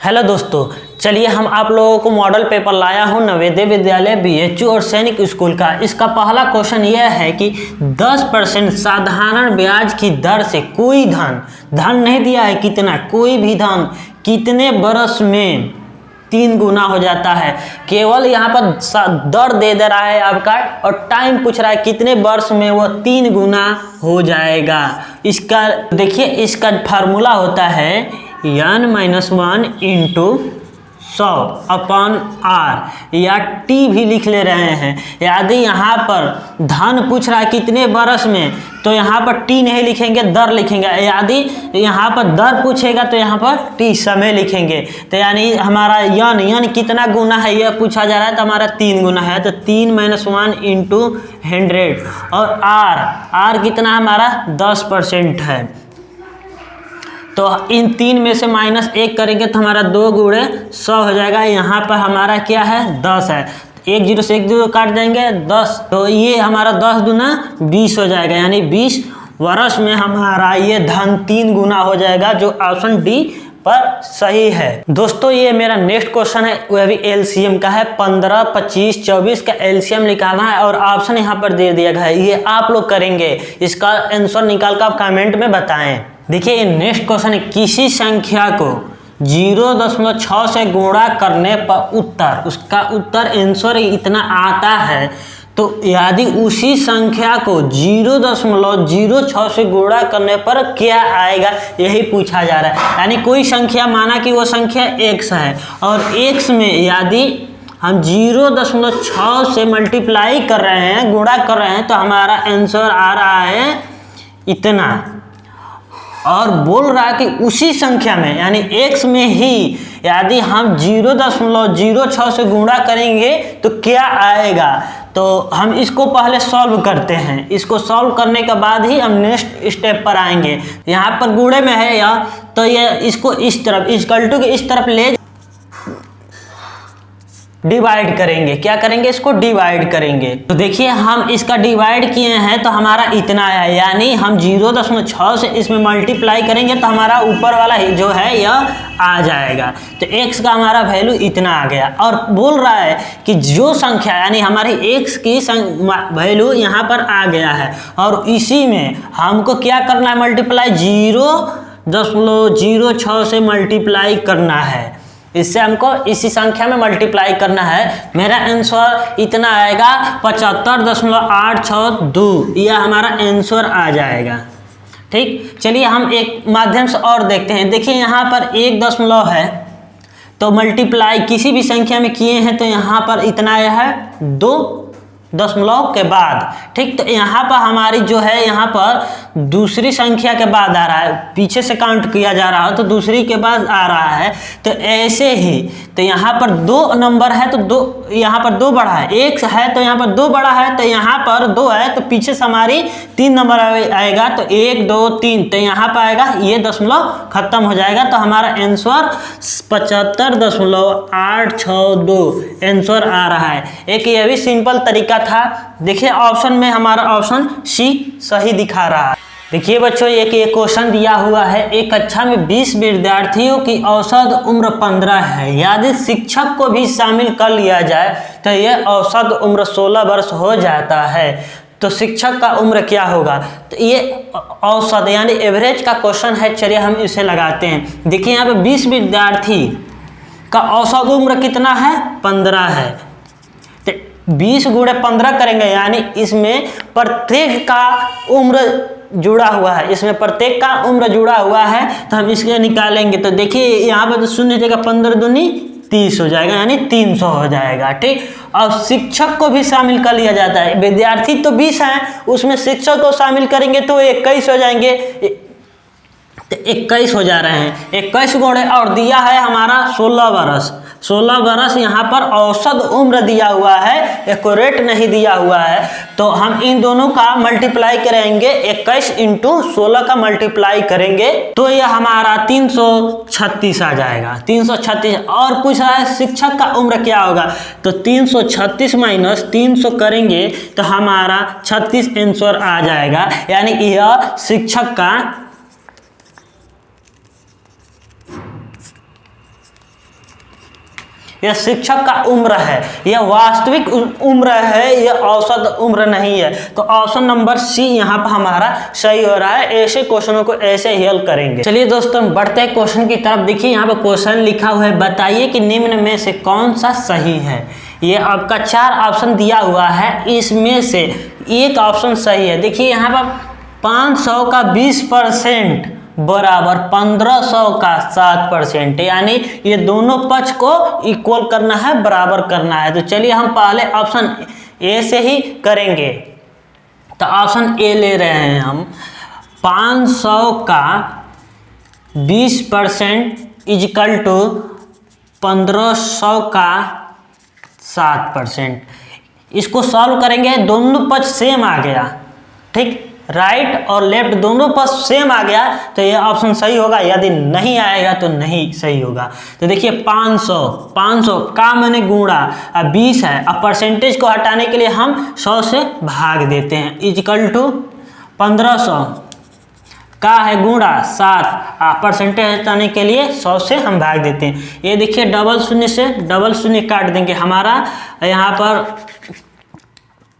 Hello दोस्तों, चलिए हम आप लोगों को मॉडल पेपर लाया हूँ नवोदय विद्यालय बीएचयू और सैनिक स्कूल का। इसका पहला क्वेश्चन यह है कि 10% साधारण ब्याज की दर से कोई धन नहीं दिया है, कितना, कोई भी धन कितने बरस में 3 गुना हो जाता है। केवल यहाँ पर दर दे रहा है आपका और टाइम पूछ रहा है कितने वर्ष में वो 3 गुना हो जाएगा। इसका देखिए, इसका फार्मूला होता है n-1 इंटू 100/r या t भी लिख ले रहे हैं। यदि यहाँ पर धन पूछ रहा है कितने बरस में, तो यहाँ पर t नहीं लिखेंगे, दर लिखेंगे। यदि यहाँ पर दर पूछेगा तो यहाँ पर t समय लिखेंगे। तो यानी हमारा n कितना गुना है यह पूछा जा रहा है, तो हमारा 3 गुना है, तो 3-1 इंटू 100 और r कितना हमारा 10% है। तो इन 3 में से -1 करेंगे तो हमारा 2 गुणे 100 हो जाएगा। यहाँ पर हमारा क्या है, 10 है, 1 0 से 1 0 काट देंगे 10, तो ये हमारा 10 दूना 20 हो जाएगा। यानी 20 वर्ष में हमारा ये धन 3 गुना हो जाएगा, जो ऑप्शन डी पर सही है। दोस्तों, ये मेरा नेक्स्ट क्वेश्चन है, वह भी एलसीएम का है। 15, 25, 24 का एलसीएम निकालना है और ऑप्शन यहाँ पर दे दिया गया है। ये आप लोग करेंगे, इसका आंसर निकाल कर आप कमेंट में बताएं। देखिए, नेक्स्ट क्वेश्चन है, किसी संख्या को 0.6 से गुणा करने पर उसका उत्तर आंसर इतना आता है, तो यदि उसी संख्या को 0.06 से गुणा करने पर क्या आएगा, यही पूछा जा रहा है। यानी कोई संख्या, माना कि वो संख्या x है और x में यदि हम 0.6 से मल्टीप्लाई कर रहे हैं, गुणा कर रहे हैं, तो हमारा आंसर आ रहा है इतना। और बोल रहा है कि उसी संख्या में यानी x में ही यदि हम 0.06 से गुणा करेंगे तो क्या आएगा। तो हम इसको पहले सॉल्व करते हैं, इसको सॉल्व करने के बाद ही हम नेक्स्ट स्टेप पर आएंगे। यहाँ पर गुणे में है यह, तो ये इसको इस तरफ इक्वल टू के इस तरफ ले डिवाइड करेंगे। क्या करेंगे, इसको डिवाइड करेंगे। तो देखिए, हम इसका डिवाइड किए हैं तो हमारा इतना है, यानी हम 0.6 से इसमें मल्टीप्लाई करेंगे तो हमारा ऊपर वाला जो है यह आ जाएगा। तो x का हमारा वैल्यू इतना आ गया। और बोल रहा है कि जो संख्या यानी हमारी x की वैल्यू यहाँ पर आ गया है और इसी में हमको क्या करना है, मल्टीप्लाई 0.06 से मल्टीप्लाई करना है। इससे हमको इसी संख्या में मल्टीप्लाई करना है। मेरा आंसर इतना आएगा 75.862, यह हमारा आंसर आ जाएगा। ठीक, चलिए हम एक माध्यम से और देखते हैं। देखिए, यहाँ पर 1 दशमलव है, तो मल्टीप्लाई किसी भी संख्या में किए हैं तो यहाँ पर इतना आया है 2 दशमलव के बाद। ठीक, तो यहाँ पर हमारी जो है, यहाँ पर दूसरी संख्या के बाद आ रहा है, पीछे से काउंट किया जा रहा है तो दूसरी के बाद आ रहा है। तो ऐसे ही, तो यहाँ पर 2 नंबर है तो 2 यहाँ पर 2 बड़ा है, 1 है तो यहाँ पर 2 बड़ा है, तो यहाँ पर 2 है तो पीछे से हमारी 3 नंबर आएगा, तो 1 2 3, तो यहाँ पर आएगा ये दशमलव खत्म हो जाएगा। तो हमारा आंसर 75.862 आंसर आ रहा है। एक ये भी सिंपल तरीका था। देखिए, ऑप्शन में हमारा ऑप्शन सी सही दिखा रहा है। देखिए बच्चों, एक क्वेश्चन दिया हुआ है, एक कक्षा में 20 विद्यार्थियों की औसत उम्र 15 है। यदि शिक्षक को भी शामिल कर लिया जाए तो यह औसत उम्र 16 वर्ष हो जाता है, तो शिक्षक का उम्र क्या होगा। तो ये औसत यानी एवरेज का क्वेश्चन है। चलिए हम इसे लगाते हैं। देखिए, यहाँ पे 20 विद्यार्थी का औसत उम्र कितना है, 15 है। 20 गुणे 15 करेंगे, यानी इसमें प्रत्येक का उम्र जुड़ा हुआ है, इसमें प्रत्येक का उम्र जुड़ा हुआ है, तो हम इसके निकालेंगे। तो देखिए, यहाँ पर तो 0 जगह 15 दूनी 30 हो जाएगा, यानी 300 हो जाएगा। ठीक, और शिक्षक को भी शामिल कर लिया जाता है। विद्यार्थी तो 20 हैं, उसमें शिक्षक को शामिल करेंगे तो 21 हो जाएंगे, तो 21 हो जा रहे हैं। 21 गुणे और दिया है हमारा 16 वर्ष। 16 वर्ष यहाँ पर औसत उम्र दिया हुआ है, एक्यूरेट नहीं दिया हुआ है। तो हम इन दोनों का मल्टीप्लाई करेंगे, 21 इंटू 16 का मल्टीप्लाई करेंगे तो यह हमारा 336 आ जाएगा। 336। और पूछ रहा है शिक्षक का उम्र क्या होगा, तो 336 माइनस 300 करेंगे तो हमारा 36 आंसर आ जाएगा। यानी यह शिक्षक का यह शिक्षक का उम्र है, यह वास्तविक उम्र है, यह औसत उम्र नहीं है। तो ऑप्शन नंबर सी यहाँ पर हमारा सही हो रहा है। ऐसे क्वेश्चनों को ऐसे ही हल करेंगे। चलिए दोस्तों बढ़ते हैं क्वेश्चन की तरफ। देखिए यहाँ पर क्वेश्चन लिखा हुआ है, बताइए कि निम्न में से कौन सा सही है। ये आपका 4 ऑप्शन दिया हुआ है, इसमें से एक ऑप्शन सही है। देखिए यहाँ पर 500 का 20% बराबर 1500 का 7%, यानी ये दोनों पक्ष को इक्वल करना है, बराबर करना है। तो चलिए हम पहले ऑप्शन ए से ही करेंगे। तो ऑप्शन ए ले रहे हैं हम, 500 का 20% इजकल टू 1500 का 7%। इसको सॉल्व करेंगे, दोनों पक्ष सेम आ गया, ठीक, राइट और लेफ्ट दोनों पक्ष सेम आ गया तो ये ऑप्शन सही होगा। यदि नहीं आएगा तो नहीं सही होगा। तो देखिए 500 का मैंने गुणा, अब 20 है, अब परसेंटेज को हटाने के लिए हम 100 से भाग देते हैं, इजकल टू 1500 का है गुणा 7, परसेंटेज हटाने के लिए 100 से हम भाग देते हैं। ये देखिए डबल शून्य से डबल शून्य काट देंगे, हमारा यहाँ पर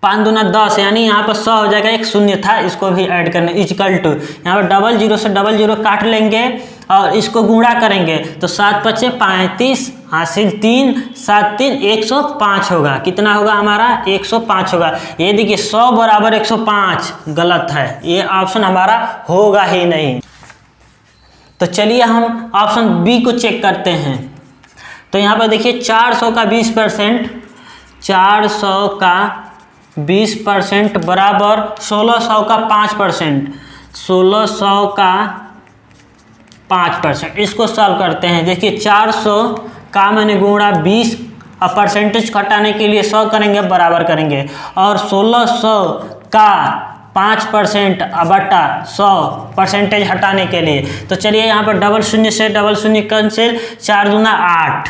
5 दूना 10, यानी यहाँ पर 100 हो जाएगा, एक शून्य था इसको भी ऐड करना, इजकल टू यहाँ पर डबल जीरो से डबल जीरो काट लेंगे और इसको गुणा करेंगे तो 7 पचे 35 हासिल 3 7 3 105 होगा। कितना होगा हमारा 105 होगा। ये देखिए 100 बराबर 105 गलत है, ये ऑप्शन हमारा होगा ही नहीं। तो चलिए हम ऑप्शन बी को चेक करते हैं। तो यहाँ पर देखिए 400 का 20%, 400 का 20% बराबर 1600 का 5%, 1600 का 5%। इसको सॉल्व करते हैं। देखिए 400 का मैंने गुणा 20, अब परसेंटेज घटाने के लिए 100 करेंगे, बराबर करेंगे, और 1600 का 5% बटा 100 परसेंटेज हटाने के लिए। तो चलिए यहाँ पर डबल शून्य से डबल शून्य कैंसिल, 4 दूना 8,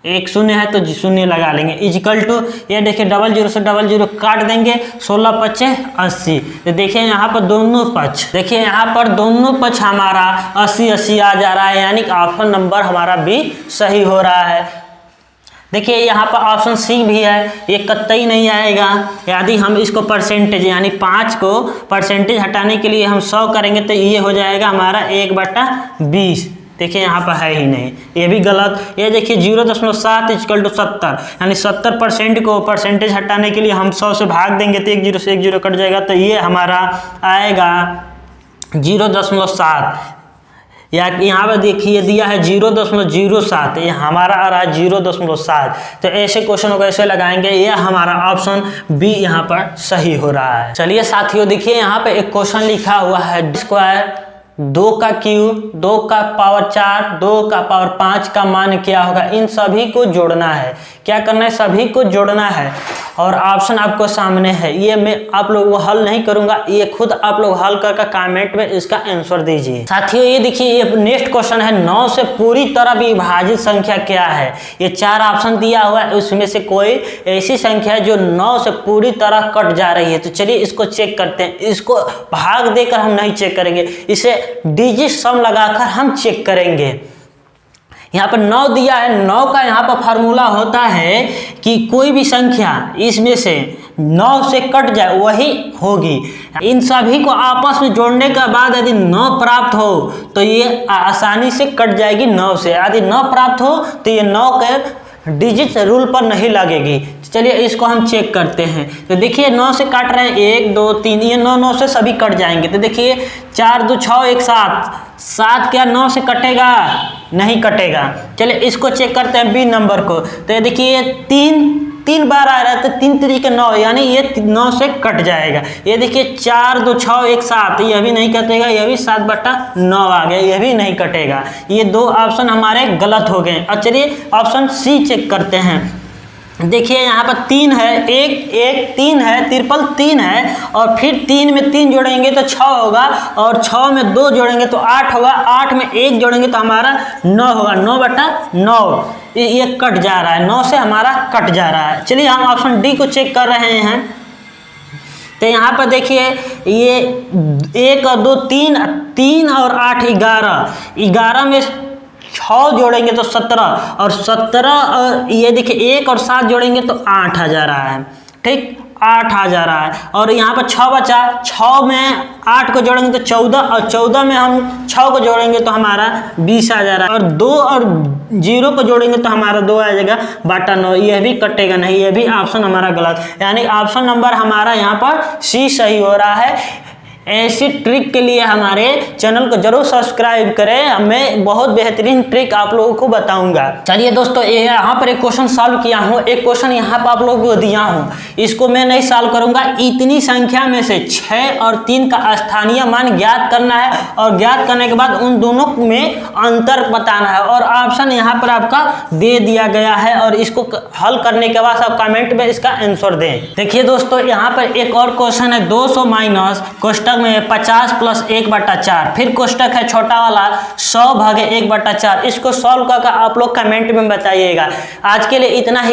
एक शून्य है तो शून्य लगा लेंगे, इजकल टू ये देखिए डबल जीरो से डबल जीरो काट देंगे, 16 पचे 80। तो देखिए यहाँ पर दोनों पक्ष, देखिए यहाँ पर दोनों पक्ष हमारा 80 आ जा रहा है, यानी ऑप्शन नंबर हमारा भी सही हो रहा है। देखिए यहाँ पर ऑप्शन सी भी है, ये कतई नहीं आएगा। यदि हम इसको परसेंटेज यानी 5 को परसेंटेज हटाने के लिए हम 100 करेंगे तो ये हो जाएगा हमारा 1/20। देखिए यहाँ पर है ही नहीं, ये भी गलत। ये देखिए 0.7 इक्वल टू 70, यानी 70% को परसेंटेज हटाने के लिए हम 100 से भाग देंगे तो 1 0 से 1 0 कट जाएगा, तो ये हमारा आएगा 0.7। या यहाँ पर देखिए दिया है 0.07, ये हमारा आ रहा है 0.7। तो ऐसे क्वेश्चनों को ऐसे लगाएंगे, ये हमारा ऑप्शन बी यहाँ पर सही हो रहा है। चलिए साथियों देखिए यहाँ पे एक क्वेश्चन लिखा हुआ है, स्क्वायर 2 का क्यूब 2 का पावर 4 2 का पावर 5 का मान क्या होगा। इन सभी को जोड़ना है, क्या करना है, सभी को जोड़ना है। और ऑप्शन आपको सामने है, ये मैं आप लोगों को हल नहीं करूंगा, ये खुद आप लोग हल करके कमेंट में इसका आंसर दीजिए। साथियों ये देखिए ये नेक्स्ट क्वेश्चन है, 9 से पूरी तरह विभाजित संख्या क्या है। ये 4 ऑप्शन दिया हुआ है, उसमें से कोई ऐसी संख्या है जो 9 से पूरी तरह कट जा रही है। तो चलिए इसको चेक करते हैं। इसको भाग देकर हम नहीं चेक करेंगे, इसे डिजिट सम लगाकर हम चेक करेंगे। यहाँ पर 9 दिया है, 9 का यहाँ पर फार्मूला होता है कि कोई भी संख्या इसमें से 9 से कट जाए वही होगी। इन सभी को आपस में जोड़ने के बाद यदि 9 प्राप्त हो तो ये आसानी से कट जाएगी 9 से। यदि 9 प्राप्त हो तो ये 9 के डिजिट रूल पर नहीं लगेगी। चलिए इसको हम चेक करते हैं। तो देखिए 9 से काट रहे हैं 1 2 3, ये 9 से सभी कट जाएंगे। तो देखिए 4 2 6 1 7, 7 क्या 9 से कटेगा, नहीं कटेगा। चलिए इसको चेक करते हैं बी नंबर को। तो ये देखिए 3 बार आ रहा है, तो 3 3 के 9, यानी ये 9 से कट जाएगा। ये देखिए 4 2 6 1 7, यह भी नहीं कटेगा, यह भी 7/9 आ गया, यह भी नहीं कटेगा। ये 2 ऑप्शन हमारे गलत हो गए। अब चलिए ऑप्शन सी चेक करते हैं। देखिए यहाँ पर 3 है, 1 3 है, ट्रिपल 3 है, और फिर 3 में 3 जोड़ेंगे तो 6 होगा, और 6 में 2 जोड़ेंगे तो 8 होगा, 8 में 1 जोड़ेंगे तो हमारा 9 होगा, 9/9। ये कट जा रहा है, 9 से हमारा कट जा रहा है। चलिए हम ऑप्शन डी को चेक कर रहे हैं। तो यहाँ पर देखिए ये 1 और 2 3 और 8 11 में 6 जोड़ेंगे तो 17, और 17 और ये देखिए 1 और 7 जोड़ेंगे तो 8 आ जा रहा है। ठीक, 8 आ जा रहा है। और यहाँ पर 6 बचा, 6 में 8 को जोड़ेंगे तो 14, और 14 में हम 6 को जोड़ेंगे तो हमारा 20 आ जा रहा है। और 2 और 0 को जोड़ेंगे तो हमारा 2 आ जाएगा बटा 9। यह भी कटेगा नहीं, यह भी ऑप्शन हमारा गलत, यानी ऑप्शन नंबर हमारा यहाँ पर सी सही हो रहा है। ऐसी ट्रिक के लिए हमारे चैनल को जरूर सब्सक्राइब करें, मैं बहुत बेहतरीन ट्रिक आप लोगों को बताऊंगा। चलिए दोस्तों, ये यहाँ पर एक क्वेश्चन सॉल्व किया हूँ, एक क्वेश्चन यहाँ पर आप लोगों को दिया हूँ, इसको मैं नहीं सॉल्व करूंगा। इतनी संख्या में से 6 और 3 का स्थानीय मान ज्ञात करना है, और ज्ञात करने के बाद उन दोनों में अंतर बताना है, और ऑप्शन यहाँ पर आपका दे दिया गया है, और इसको हल करने के बाद आप कमेंट में इसका आंसर दें। देखिए दोस्तों, यहाँ पर एक और क्वेश्चन है, 200 माइनस कोष्टक में 50 प्लस 1/4, फिर कोष्टक है छोटा वाला 100 भागे 1/4। इसको सॉल्व करके आप लोग कमेंट में बताइएगा। आज के लिए इतना ही।